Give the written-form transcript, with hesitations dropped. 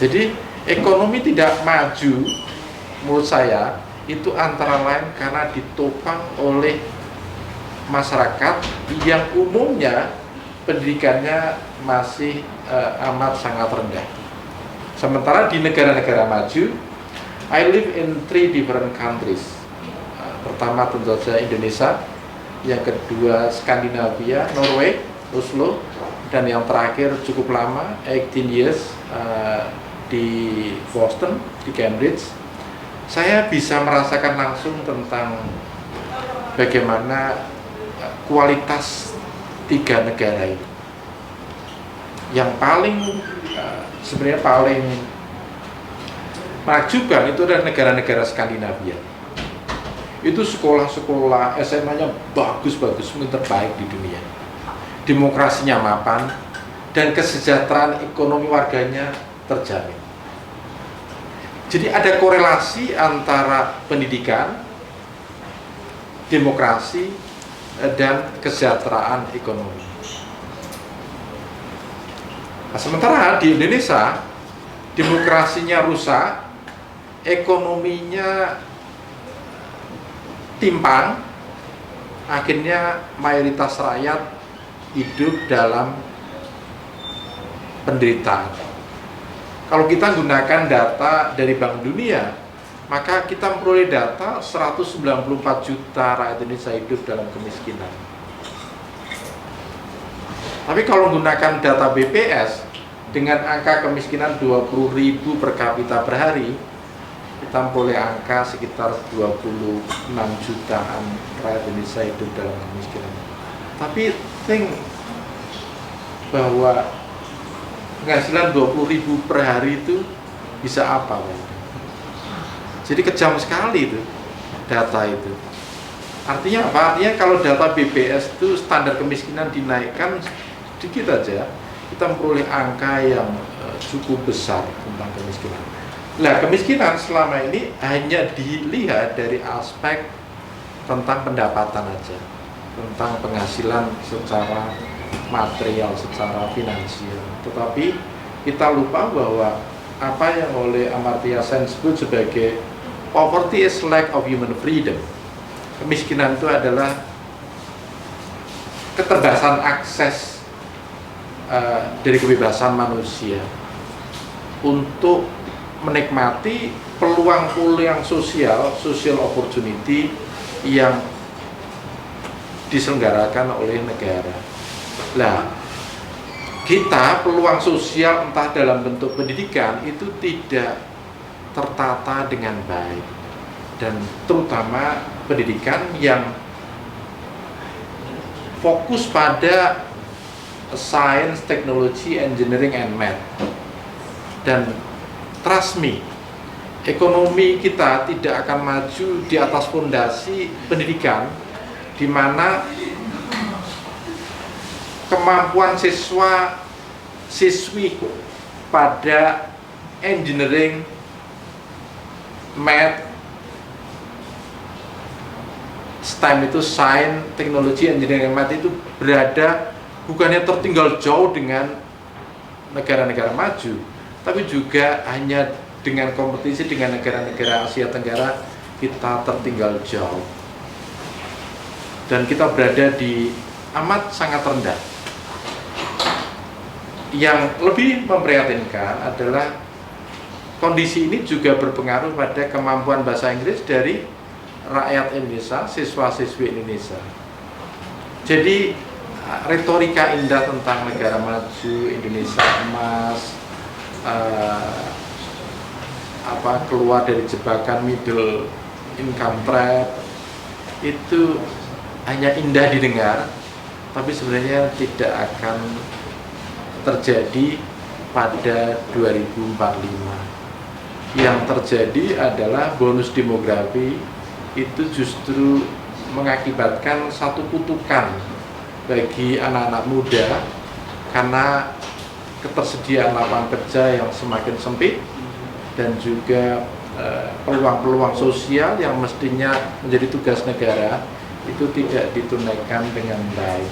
Jadi ekonomi tidak maju menurut saya itu antara lain karena ditopang oleh masyarakat yang umumnya pendidikannya masih amat sangat rendah. Sementara di negara-negara maju, I live in 3 different countries. Pertama tentu saja Indonesia, yang kedua Skandinavia, Norway, Oslo, dan yang terakhir cukup lama, 18 years di Boston, di Cambridge. Saya bisa merasakan langsung tentang bagaimana kualitas 3 negara ini. Yang paling sebenarnya paling menakjubkan itu adalah negara-negara Skandinavia. Itu sekolah-sekolah SMA-nya bagus-bagus, mungkin terbaik di dunia. Demokrasinya mapan dan kesejahteraan ekonomi warganya terjamin. Jadi ada korelasi antara pendidikan, demokrasi, dan kesejahteraan ekonomi. Nah, sementara di Indonesia, demokrasinya rusak, ekonominya timpang, akhirnya mayoritas rakyat hidup dalam penderitaan. Kalau kita gunakan data dari Bank Dunia, maka kita memperoleh data 194 juta rakyat Indonesia hidup dalam kemiskinan. Tapi kalau menggunakan data BPS dengan angka kemiskinan 20.000 per kapita per hari, kita memperoleh angka sekitar 26 jutaan rakyat Indonesia hidup dalam kemiskinan. Tapi think bahwa penghasilan 20.000 per hari itu bisa apa? Jadi kejam sekali itu data itu. Artinya apa? Artinya kalau data BPS itu standar kemiskinan dinaikkan sedikit aja, kita memperoleh angka yang cukup besar tentang kemiskinan. Nah, kemiskinan selama ini hanya dilihat dari aspek tentang pendapatan aja, tentang penghasilan secara material, secara finansial. Tetapi kita lupa bahwa apa yang oleh Amartya Sen sebut sebagai poverty is lack of human freedom. Kemiskinan itu adalah keterbatasan akses dari kebebasan manusia untuk menikmati peluang-peluang sosial, social opportunity yang diselenggarakan oleh negara. Nah, kita peluang sosial entah dalam bentuk pendidikan itu tidak tertata dengan baik, dan terutama pendidikan yang fokus pada science, technology, engineering, and math. Dan trust me, ekonomi kita tidak akan maju di atas fondasi pendidikan di mana kemampuan siswi pada engineering, math, STEM itu science, teknologi, engineering, math itu berada bukannya tertinggal jauh dengan negara-negara maju, tapi juga hanya dengan kompetisi dengan negara-negara Asia Tenggara kita tertinggal jauh. Dan kita berada di amat sangat rendah. Yang lebih memprihatinkan adalah kondisi ini juga berpengaruh pada kemampuan bahasa Inggris dari rakyat Indonesia, siswa-siswi Indonesia. Jadi retorika indah tentang negara maju, Indonesia emas, keluar dari jebakan middle income trap, itu hanya indah didengar, tapi sebenarnya tidak akan terjadi pada 2045. Yang terjadi adalah bonus demografi itu justru mengakibatkan satu kutukan bagi anak-anak muda karena ketersediaan lapangan kerja yang semakin sempit dan juga peluang-peluang sosial yang mestinya menjadi tugas negara itu tidak ditunaikan dengan baik.